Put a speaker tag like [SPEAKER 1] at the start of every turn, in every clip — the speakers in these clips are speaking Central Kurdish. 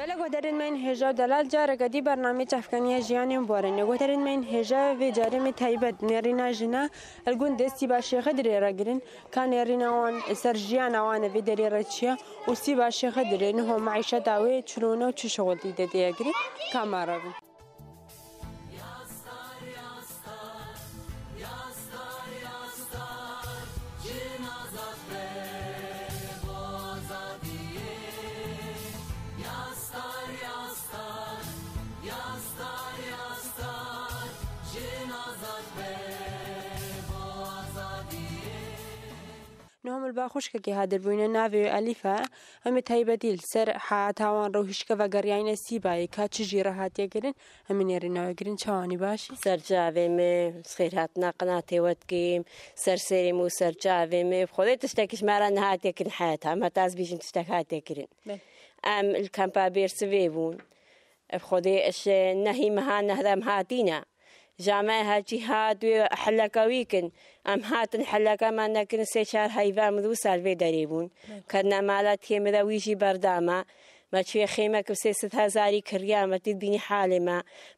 [SPEAKER 1] بله گودرین من هجا دلال جاره کدی برنامه چفکنی جیانیم بارنه گودرین من هجا و جاره می تایبت نرینا جنا الگون دستی باشه خدری را گرین کان نرینا وان سر جیان وان و دری رچیا و سی باشه خدری نه معیشت داوی چلونه و چه شغل دیده دیگری کامارا بی نهم الباخوش که هادر بوینه ناوی الیفا هم تایبدیل سر حاتوان روحش که وگریان سیبایی که چجی راحتی گرین همین یریناوی گرین چوانی باشی
[SPEAKER 2] سر جاویم خیرات نقناتی ودکیم سر سریم و سر جاویم خودت تشتکیش مرا نهاتی کن حیاتها ما تاز بیشن تشتکاتی کرین الکمپا بیرسوی بون خودی اش نهی مها نهدم هاتینا جامعه هاجي هادو حلقة ويكن أم هاتن حلقة ما نكن سيشار هايفا مذو سالفي دريبون كنا مالات هي مذا ويجي برداما ما شوي خيمة كسيست هزاري كريا ما تدبيني حالي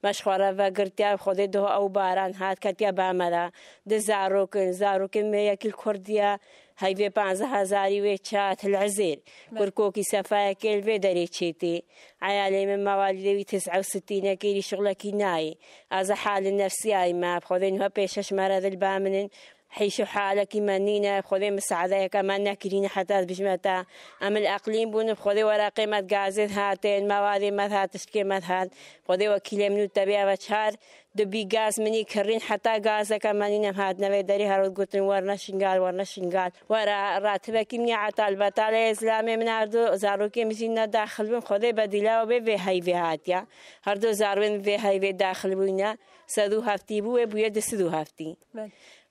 [SPEAKER 2] ما شخورا وقرتيا خودي دو أو باران هات كتيا باملا زاروكن ما يكل كرديا هايفي 15,000 ويتشات العزير كركوكي سفايا كيل في دري تشيتي عيالي من مواليدي 69 كيلي شغلكي ناي هذا حال النفسي ما بخذينها بيشش مرض البامن حيشو حالك منينا بخذي مساعدة كمان نكرين حتى بجمعتا أم الأقليم بون بخذي ورقة مت غازت هاتين مواد مت هاتشكي مت هات بخذي وكيل منو تبيع وشهر دبي غاز مني كرين حتى غازة كمان هات نبي دري هارود قطن ورنا شنقال ورا راتبك مني عطال بطالة إسلامي من هردو زاروكي مزينا داخل بون خذي بديلا وبي هاي هاتيا هردو زاروين في هاي داخل بونا سدو هفتي بويا دسدو هفتي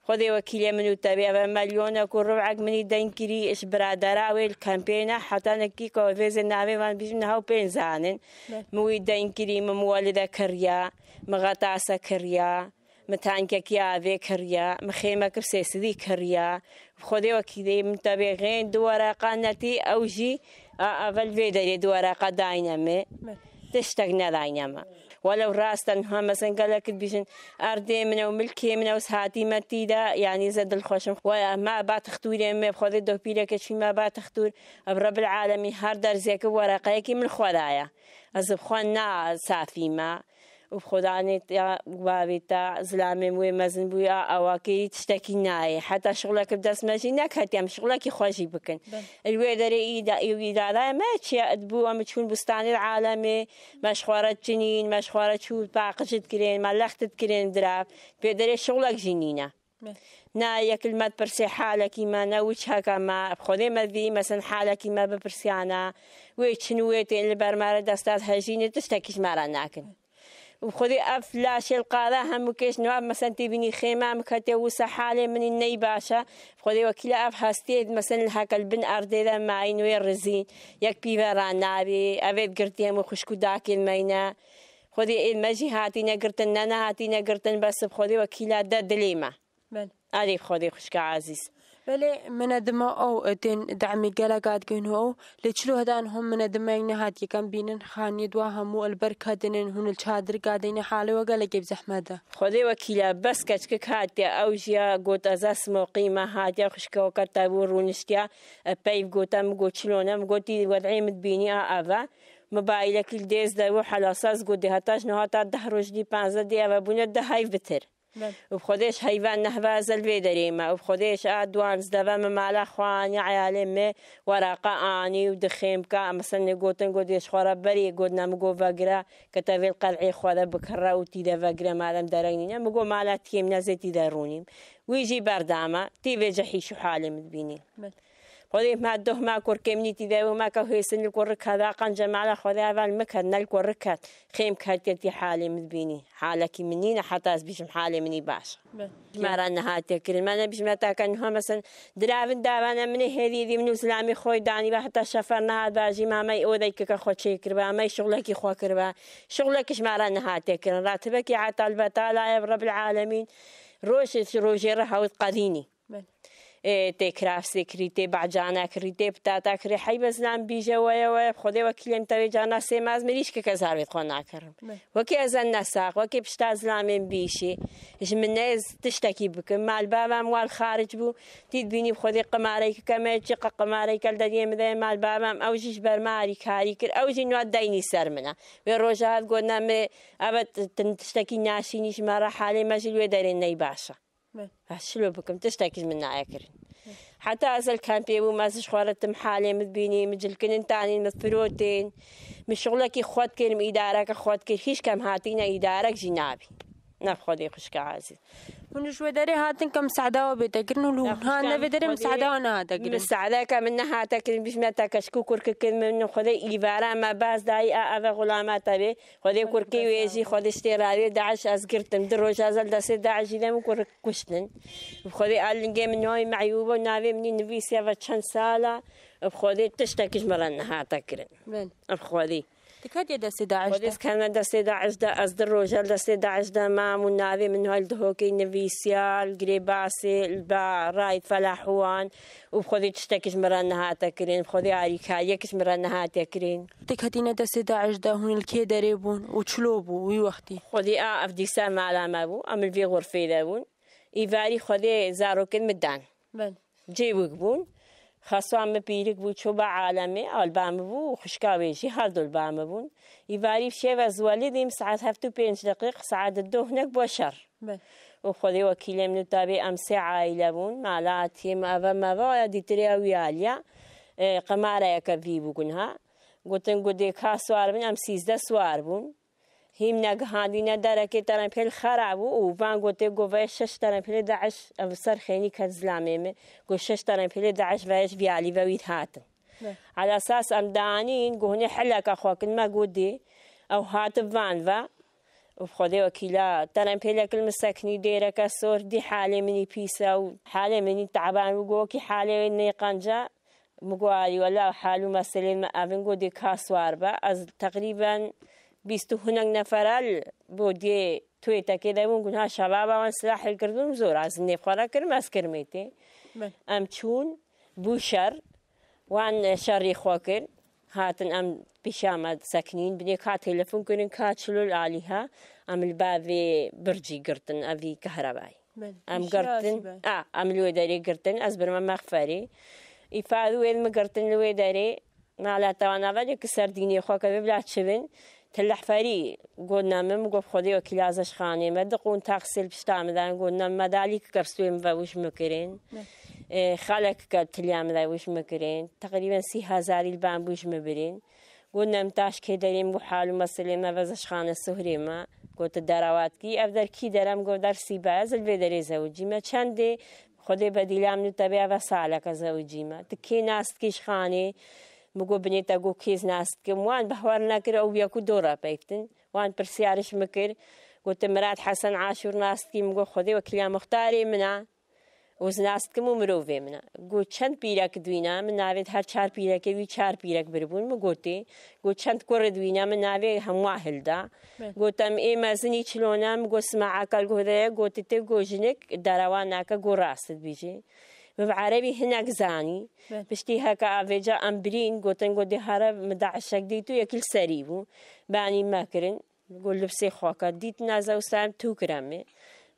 [SPEAKER 2] خذي وكيل منو تبيع مليون كل ربعك مني دينكري إيش برادراوي الكامبينا حتى نكي كوفيز النابي ما بيجنا هاو بينزانن موي دينكري ممولدة كريا مغطاسة كريا متعنكا كيافي كريا مخيمة كرسيس ذي كريا خذي وكيل متابعين دوارا قانتي أوجي أفل فيدري دوارا قداينامي تشتغنا دايناما ولو راستن مثلا قال لك بيجن أردي منه وملكي منه وسهاتي متيدا يعني زاد الخشم وما باتختوري ما بخذ الدوبيلة كشي ما باتختور برب العالمين هردر زيك ورقيك من خدايا أزب خوانا صافي ما وبخداني وبابيتا زلامي موي مزن بويا أواكي تشتكي ناي حتى شغلك بدس ماجينك هتيم شغلك يخوجي بكن الويدري إذا ما تشي أدبو أم تكون بستان العالمي مشخورة جنين مشخورة شو باقش تكرين ملخت تكرين دراف بيدري شغلك جنينة نا يكل ما تبرسي حالك ما نوش هكا ما بخذي مذي مثلا حالك ما ببرسيانا ويتشنويتين البرمارة دستات هجينة تشتكيش مرة ناكن وخذي أفلاش القاضي هم كيش نواب مثلا تبيني خيمة مكتة وسحالة من النيباشة خذي وكيل أف هستيد مثلا هاك البن أرضي ذا معين ويرزين يكبي برا نابي أبيت قرتيهم وخشكو داكي المينا خذي المجي هاتينا قرتن نانا هاتينا قرتن بس بخذي وكيلات دا دليمة أدي خذي خشك عزيز
[SPEAKER 1] بله من الدماء أو تين دعمي جلقات جنوا لتشلو هدان هم من الدماء نهات يكم بينن خاني دواها مو البركة دينن هون الشادر قاعدين حاله وقال جيب زحمة ده
[SPEAKER 2] خذي وكيلة بس كشك هاتيا أوجيا قوت أزاس مقيمة هاتيا خشكا وكتابور ونشتيا بيف قوتام قوت شلونام قوتي وضعي متبيني أفا موبايلك الديز ده وحلا أساس قوتي هتاش نهاتا دهروج دي 15 دقيقة وبنيت ده هاي بتر وبخودش حيوان نهباز الفيدري ما وبخودش أدوانز دفا مالا خواني عيالي ورقة آني ودخيم كا مثلا قوتن قديش خورا بري قدنا مقو فقرا كتابي القلعي خورا بكرا وتيدا فقرا مادام دارينينا مقو مالا تيم نزيتي دارونيم ويجي بردامة تيفي جحيشو حالي مدبيني خذي ما دوه ما كوركمني تذا وما كهيسن الكورك هذا قنجة مع خذي هذا المكان الكوركات خيم كهتي حالي مدبيني حالك منين حتى أسبيش حالي مني باش ما رانا هاتي كريم أنا بيش متى كان هو مثلا درافن دافنا من هذه من إسلامي خوي داني بحتى شفرنا هذا باجي ما ما يوديك كخو شيء كربا ما شغلك يخو كربا شغلك إيش ما رانا هاتي كريم راتبك يا عطال بتالا يا رب العالمين روجي رها وتقذيني تكراف سكريتي بعجانا كريتي بتاتا كري حي بزنام بيجا ويا خدي وكيلم تبي جانا سيماز مريش ككزار بيتخونا كرم وكي أزن نساق وكي بشتاز لامين بيشي إيش من ناس تشتكي بك مع البابا مال خارج بو تدبيني بخدي قماريك كما تشق قماريك الدنيا مذا مع البابا أو جيش برماري كاريك أو جي نوع ديني سرمنا والرجال قلنا ما أبد تشتكي ناشينيش مرة حالي ما جلوا دارين نيباشا شلو بكم تشتكي من عاكرين حتى أزل كان بيبو مازش خوارت محالي مدبيني مجل كنن تاني مثبروتين مش شغلك يخوات كلم إدارك أخوات كل هيش كم هاتينا إدارك جنابي نفخذي خشك عزيز
[SPEAKER 1] ونشوف دري هاتن كم سعداء وبتكرن لو هان بدري مساعدة أنا هاتكرن
[SPEAKER 2] مساعدة كمنها هاتكرن بيش ما تكشكو كرك من خذي إيفارا ما باز داي أذا غلامات تبي خذي كركي ويجي خذي اشتراري داعش أذكرتم دروج أزل دس داعش إذا مكرك كشتن بخذي قال جي من هاي معيوبة نابي مني نفيسيا فتشان سالة بخذي تشتكيش مرنا هاتكرن بخذي
[SPEAKER 1] تكاد يدس داعش
[SPEAKER 2] وديس كان دس داعش دا أصدر رجال دس داعش دا ما منافي من هالدهوكي نفيسيا القريباسي البا رايد فلاحوان وبخذي تشتكيش مرنا هاتكرين بخذي عريكايكش مرنا هاتكرين
[SPEAKER 1] تكادينا دس داعش دا هون الكيدريبون وتشلوبو ويوختي
[SPEAKER 2] خذي أفدي سامع على ما بو أمل في غرفة دابون إيفاري خذي زاروكن مدان جيبوك بون خاصو عم بيرك بو شوبا عالمي البام بو خشكاويشي هادو البام بون يفاري بشي وزوالي ديم ساعات هفتو 5 دقيق ساعات الدو هناك بوشر وخذي وكيلي من تابي أمسي عائلة بون مالاتي ما ما دي تريا وياليا قمارة يكفي بكونها قلتن قدي كاسوار بون أمسيز دا سوار بون هيم نجهادينا دركة ترى في الخراب وفان قلت جوفي شش ترى في 11 أفسر خيني كزلامي قل شش ترى في 11 فايش بيالي فويت هاتن على أساس أمدانين قهني حلك أخوك ما قدي أو هات فانفا وخذي وكيلا ترى في لك المسكني ديرك الصور دي حالة مني بيسا وحالة مني تعبان وقوكي حالة إني قنجة مقوالي ولا حالو مسلين ما أبن قدي كاسوار با از تقريبا بیست هنگ نفرال بودی توی تکیده بون ها شباب آن سلاح الکردون زور از نفخارا کرم از کرمیتی ام چون بوشر وان شری خواکر هاتن ام پیشامد سکنین بنی که تلفن کنن که چلول علیها ام الباب برجی گرتن اوی کهربایی ام گرتن ام لوی داری گرتن از برم مغفری ایفادو اید مگرتن لوی داری نالا توانا ولی کسر دینی خواکر ببلاد شبن تلح فري قلنا من قف خذي وكلازش خاني ما دقون تغسل بشتعمل قلنا ما داليك كرسوي مفوش مكرين خالك كتليام ذا وش مكرين تقريبا 3000 البان بوش مبرين قلنا متاش كدريم بحال مسلمة فزش خانة السهري ما قلت الدروات كي أفضل كي درم قلت درسي باز البدري زوجي ما چندي خذي بديلام نتبع وسالك زوجي ما تكي ناس كيش خاني مگو بنیتا گو کیز ناست کم وان بحوار نکر او بیاکو دورا بیفتن وان پرسیارش مکر قلت مراد حسن عاشور ناست کی مگو خودی وکلیا مختاری منا وز ناست کم مروفه منا قلت چند پیرک دوینا من ناوید هر 4 پیرک وی 4 پیرک بربون مگوتی قلت چند کور دوینا من ناوی هم واحل دا قلتم ای مزنی چلونا مگو سماع اکل گوده قلت تی گوجنک دروان ناکا گو راست بیجی بعربي هناك زاني بشتي هكا أفيجا أمبرين قوتن قودي هارا مدعشك ديتو يكل سريبو باني ماكرن قول لبسي خوكا ديت نازا وسام 2 جرامي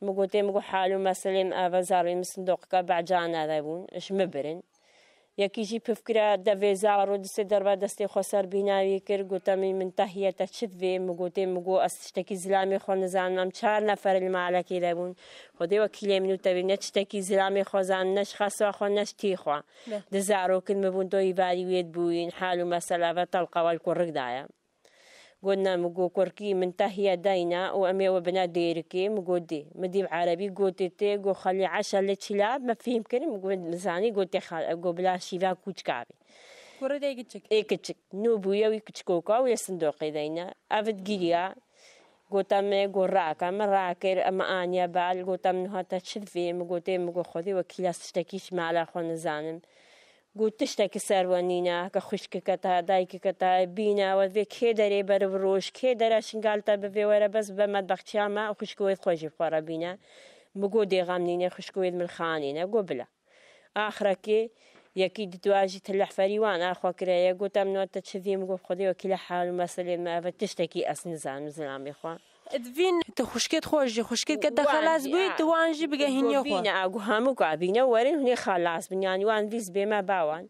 [SPEAKER 2] مقوتي مقو حالو مثلا أفازاري مصندوقك بعجانا ذابون إش مبرن یەکیژی پفکرا دەvێ زاڕۆ دەستێ دەربا دەستی خۆسەر بیناوی کرد گوتەمی من تەهیەتە چت vê مگوتێ مگۆ ئەس شتێکی زلامی خۆ نزانم 4 نەفەر لە مالەکەی دەبوون خۆدەوە کیلێ منوتەوی نە شتێکی زلامی خۆزان نەش خەسوا خۆ نەشتی خوا دە زارۆکن مەبوون دۆی باری وێت بووین حال و مەسەلە تەڵقەوەل کوڕکدایە قلنا مقو كوركي منتهية داينا وأمي وبنا ديركي مقو دي مديب عربي قوتي تي قو خلي 10 لتشلاب ما فيهم كلمة مقو مزاني قوتي قو بلا شيفا كوش كابي
[SPEAKER 1] كورة داي كتشك
[SPEAKER 2] كتشك نوبويا ويكتشكوكا ويا صندوقي داينا أفد جيريا قوتا مي قو راكا مراكر أما آنيا بال قوتا منها تشرفي مقوتي مقو خذي وكيلا تشتكيش معلا خو نزانم قلت تشتكي سروانينا كخشككتا دايككتا بينا وذي كي داري بروش كي دارا شنقالتا بفي ورا بس بمطبخ ما وخشكويد خوشي بخورا بينا مقودي غامنينا خشكويد من خانينا قبلا آخركي يكي دواجي تلح فريوان أخوا كرايا قلت أمنو تشذي مقو خذي وكلا حال مسألة ما فتشتكي أسنزان مزلام إخوان
[SPEAKER 1] ادفين تخشكت خوشي خشكت كده خلاص بيت وانجي بقى هنيو
[SPEAKER 2] بينا اقو همو قابينا ورين هني خلاص بنيان وان فيز بما باوان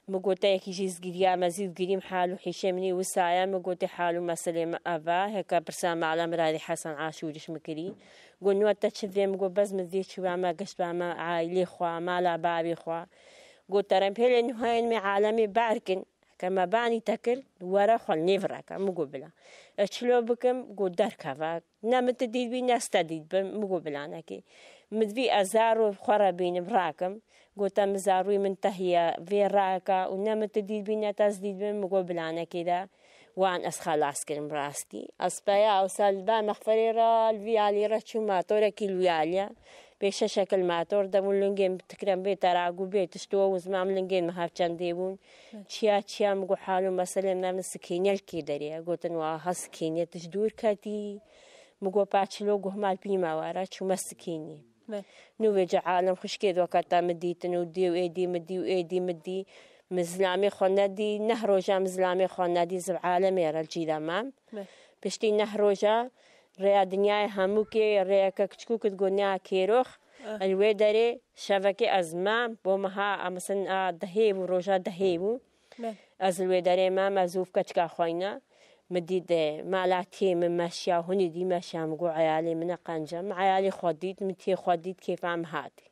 [SPEAKER 2] مقوتا يكي جيز قريا مزيد قريم حالو حيشمني وسايا مقوتا حالو مسألة أفا هكا برسام على مرادي حسن عاشوريش مكري قلنو تشذي مقو بز مذيت شو ما قشت ما عائلي خوا ما لا بابي خوا قلت رمبيل انه هاين عالمي باركن كما باني تكر ورا خل نفرك مقبلا اشلو بكم قو دركفا نمت تديد بي ناس تديد مقبلا نكي مدفي ازارو خرابين براكم قلت مزاروي منتهيه في راكا ونمت تديد بي ناس تديد مقبلا نكي وان اسخلاص كرم راستي اسبايا اوصل با مغفريرا الفي علي راتشو ماتورا كيلوياليا بيش شكل ماتور دمون لنجين بتكرم بيت راقو بيت اشتوا وزمام لنجين مهاف جانديبون تشيا مقو حالو مثلا نام سكينيا الكيدريا قوتن واها سكينيا تجدور كاتي مقو باتشلو قهمال بيما وارا شو مسكيني نوجه عالم خشكيد وقتا مديتن ودي وإيدي مدي وإيدي مدي مزلامي خونادي نهروجا مزلامي خونادي زب عالمي رالجيدا مام بشتي نهروجا ريا دنياي هموكي ريا كتشكوك تقولنيا كيروخ الويدري شبكي أزمان بومها مثلا دهيب وروجا دهيبو از الويدري ما مزوف كتشكا خوينا مديد مالاتي من ماشيا هوني دي ماشيا مقو عيالي من قنجم عيالي خوديت متي خوديت كيف عم هاتي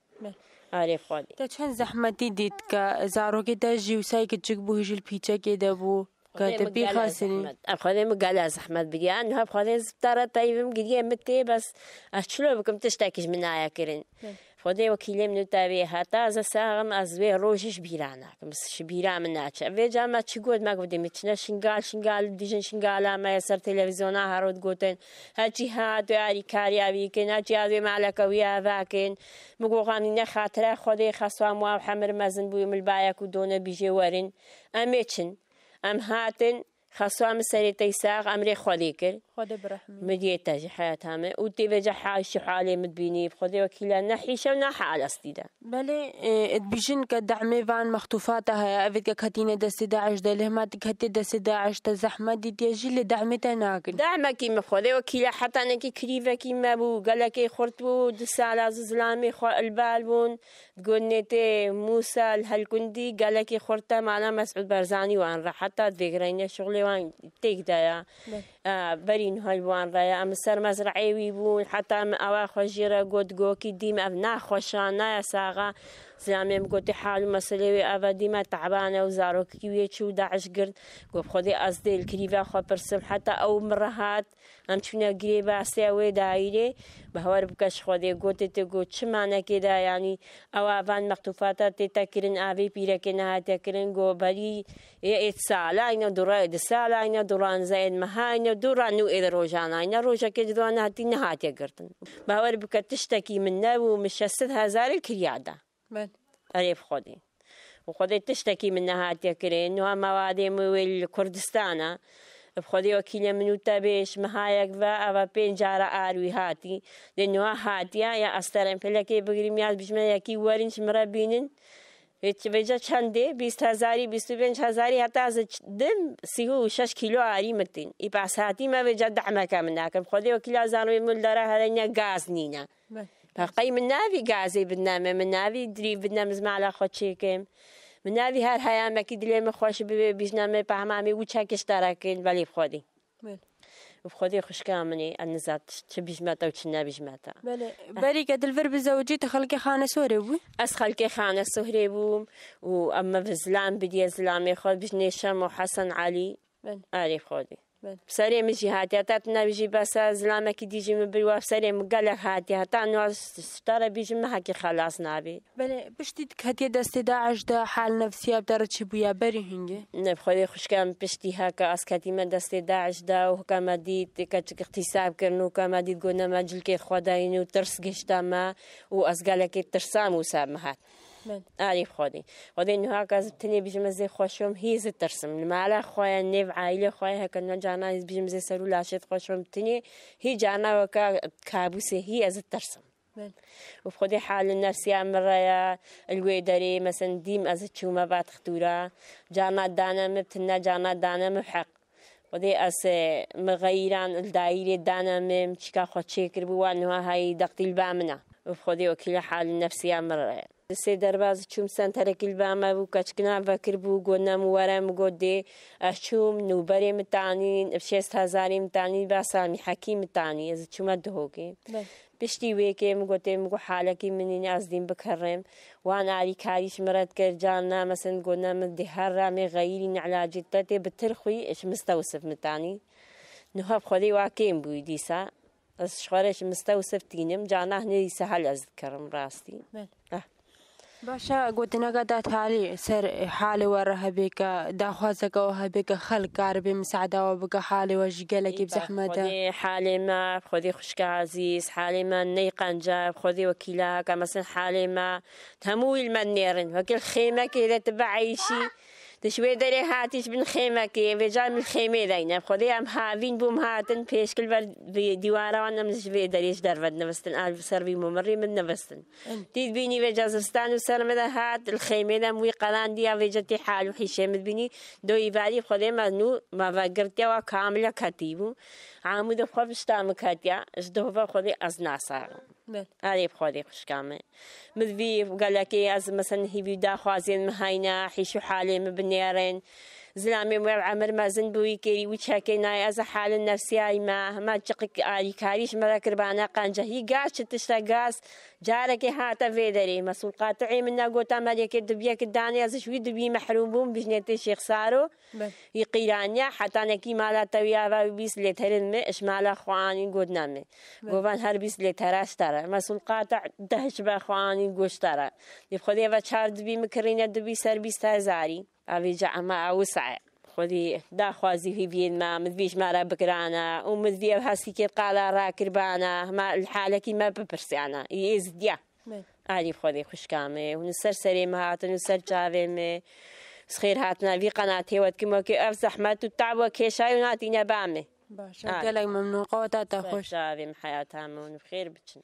[SPEAKER 2] عارف خودي
[SPEAKER 1] تا چند زحمتی دید که زاروگی دا جیوسایی که چک بوهیش الپیچه که دا بو كاتبي خاسني
[SPEAKER 2] أخذي مقالة زحمة بديان هاب خذي زبطارة طيبة مقدية متى بس أشلو بكم تشتكيش من آيا كرين خذي وكيلي من تابي هاتا ز ساغم أزوي روجش بيرانا بس شبيرا من ناتشا في جامعة تشقود ما قدي متشنا شنقال ديجن شنقال ما يصير تلفزيونها هارود قوتن هاجي هاد وعلي كاريا بيكن هاجي هذي معلك ويا فاكن مقوغاني نخاطرة خذي خاصوا موا حمر مزن بوي من البايك ودونا بيجي ورين أميتشن أم هاتن خاصة مسيرة تيساق أمري خذي كر
[SPEAKER 1] خذي برحمة
[SPEAKER 2] مديتها جي حياتها ما ودي بجا حاش حالي مدبيني بخذي وكيلا نحيشة ونحى على استيدا
[SPEAKER 1] بله بيجن كدعمي فان مخطوفاتها أفيد كهتينة دست داعش ده ما تكهتي دست داعش تزحمة دي تيجي لدعمتها ناقل
[SPEAKER 2] دعمك ما بخذي وكيلا حتى أنا كي كريفة كي ما بو قالك خرطو دسالة زلامي البالبون تقولني تي موسى الهالكندي قالك خرطة معنا مسعود برزاني وان راح حتى تذكرين شغلي وان تيجدا برين هالوان رايا أم سر مزرعي ويبون حتى أم أواخو جيرا قد قوكي ديم أبنا خوشانا ساغا زلامي مقوتي حالو مسلوي أفا ديما تعبانة وزاروكي ويتشو داعش قرد قو بخودي أزدي الكريفة خو برسم حتى أو مرهات أم تشونا قريبا سيوي دايري بهوار بكاش خودي قوتي تقو چمانا كدا يعني أوافان مقتوفاتا تتاكرين آفي بيركنا هاتاكرين قو بري إتسالا إنا دورا إدسالا إنا دوران زايد مها إنا دورا نو إذا روجانا إنا روجا كدوانا هاتي نهاتيا قرتن بهوار بكا تشتكي منا ومشاسد هزار الكريادة أريف خودي وخودي تشتكي منها هاتيكرين وها موادي مويل كردستانا بخودي وكيلة منو تابيش مهايك أفا بين جارة آروي هاتي لأنه هاتيا يا أسترين فلكي بقريميات بجمع يكي وارنش مرابينن بيجا چنده 20,000 25,000 حتى از دم 36 كيلو آري متين إباس هاتي ما بيجا دعمك مناكم خودي وكيلة زانوي مولدارا هلنيا غاز نينا بقي من نافي غازي بدنا من نافي دري بدنا مزمع على خدشيكم من ناوی هر هیامکی دلم خوش به بیشنامه پهمامی و چکش تراکین ولی بخودی بخودی خوشکامنی النزات چه بیشمتا و چه نبیشمتا.
[SPEAKER 1] بله بری که دلور بزوجی تخلق خانه سوری بود؟
[SPEAKER 2] از خلق خانه سوری بوم و اما في زلام بدي زلامي خود بيش نشام وحسن علي عارف خودي بسري مجي هاتي هاتنا بيجي بس زلامة كي ديجي من بالوا بسري مقلق هاتي هاتا نواس اشترى بيجي ما هكي خلاص نابي
[SPEAKER 1] بله بشتي هاتي دست داعش دا حال نفسية بدرت شبويا بري هنجي
[SPEAKER 2] نبخذي خوش كام بشتي هكا اسكتي من دست داعش دا وهكا ما ديت كتك اغتساب كرنو كما ديت قلنا ما جلكي خداينو ترس قشتاما واسقالك ترسام وساب مهات عارف خودي إنه هكذا زبتني بيجمزي خوشهم هي زت ترسم المعلا خويا نيف عائلة خويا هكذا جانا بيجمزي سرو لاشت خوشهم تني هي جانا وكا كابوسي هي زت ترسم وبخدي حال النفسية مرة الويدري مثلا ديم أزت شو ما بعد خطورة جانا دانا مبتنا جانا دانا محق ودي مغيران الدائرة دانا مشكا خد شكر بوانها هاي دقتي البامنا وبخدي وكل حال النفسية مرة سي درباز چوم سنترك الباما بو كشكنا فكر بو قلنا مورم قدي اشوم نوبري متانين بشيست هزاري متانين باسامي حكيم متاني از چوم دهوكي بشتي ويكي مقوتي مقو حالكي منين ازدين بكرم وانا علي كاريش مرد كرجالنا مثلا قلنا مدي هرامي غيرين علاجي تاتي بترخوي اش مستوصف متاني نهاب خدي واكيم بو ديسا از شغارش مستوصف تينم جانا هني سهل اذكرم راستي
[SPEAKER 1] باشا قوتنا قدات حالي سر حالي ورها بك داخوازك وهبك خلق قاربي مساعدة وبك حالي وجيلك بزحمة
[SPEAKER 2] خذي حالي ما خذي خشك عزيز حالي ما نيقان جاب خذي وكيلاك مثلا حالي ما تموي المنيرن وكل خيمة كذا تبعيشي تشوي دري هاتيش بن خيمة كي بجال من الخيمة دينا خذي أم هافين بوم هاتن بيش كل بر ديوارا وانا مش في دريش درفدنا بستن ألف سربي ممري من نفستن تيد بيني بجازستان وسلم ده هات الخيمة ده موي قلان دي وجتي حال وحشام بيني دو يبالي خذي ما فقرتيا وكاملة كتيبو عامود بخوف اشتام كاتيا اشدوفا خذي أزناسا عارف خودي خوش كامل مذبي قال لك از مثلا هي بيدا خوازين مهينا حيشو حالي مبنيرين زلامي مو عمر ما زن بوي كيري وشاكينا از حال النفسي ما تشقك علي كاريش مرا كربانا قانجه هي قاش تشتغاس جارك هاتا فيدري مسؤول قاطعي منا قوتا مالك دبيك الداني از شوي دبي محرومون بجنتي شيخ سارو يقيرانيا حتى نكي مالا تويا بيس لترن اش مالا خواني قدنامي قوان هر بيس لتراش ترى مسؤول قاطع دهش باخواني قوش ترى يبخدي بچار دبي مكرين دبي سر بيس تازاري أبي جامعة وسع خذي دا خوازي في بين ما مذبيش ما ربكرانا ومذبي هاسي كي قالا راكربانا ما الحالة كي ما ببرسانا يزديا عارف خذي خوش كامي ونسر سري مهاتن ونسر جاوي سخير هاتنا في قناتي وكما كي زحمة والتعب وكيشاي وناتينا بامي
[SPEAKER 1] باشا قالك ممنون قوتها خوش
[SPEAKER 2] جاوي من حياتها من بخير بتشن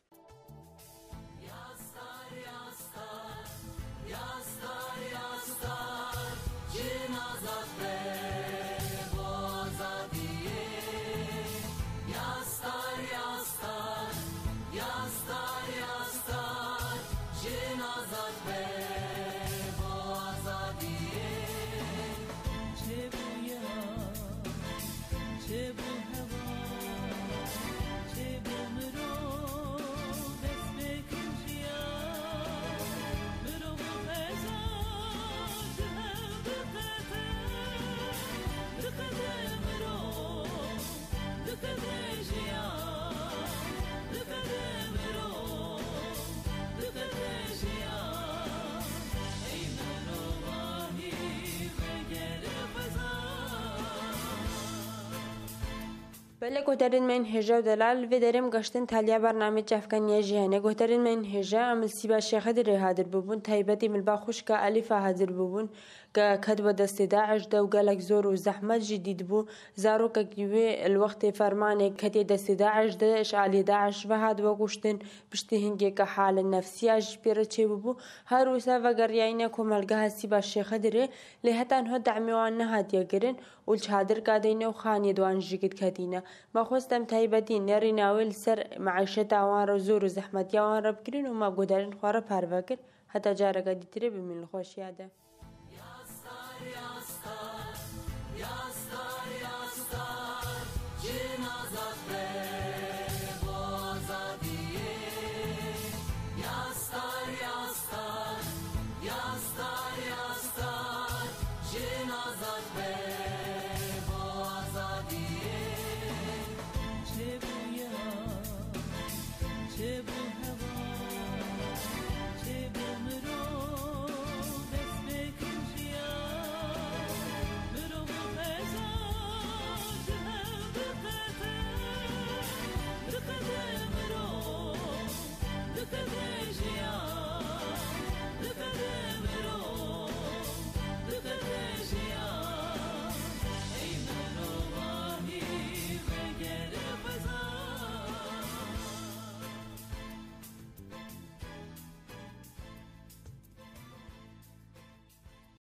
[SPEAKER 1] بله گوترین من هجا و دلال و درم گشتن تالیا برنامه جفکنیه جهانه گوترین من هجا عمل سیبا شیخ در حاضر ببون تایبتی ملبا خوش که الفا حاضر ببون که کتب دست داعش دو قالك زور و زحمت جدید بو زارو که جوی الوقت فرمانه کتی دست داعش ده اشعالی داعش و هاد و گشتن بشتی هنگی که حال نفسی اجبیره چه ببو هر روسا و گریانه کمالگاه سیبا شیخ دره لحتان ها دعمیوان نهاد یگرن ولش هادر قادينه وخاني دوان جيكت كدينه ما خوستم تايبتين نري ناول سر معيشة وان رزور وزحمة وان ربكرين وما قدرين خوارا پارواكر حتى جارة قادي تري بمن الخوش ياده
[SPEAKER 3] سال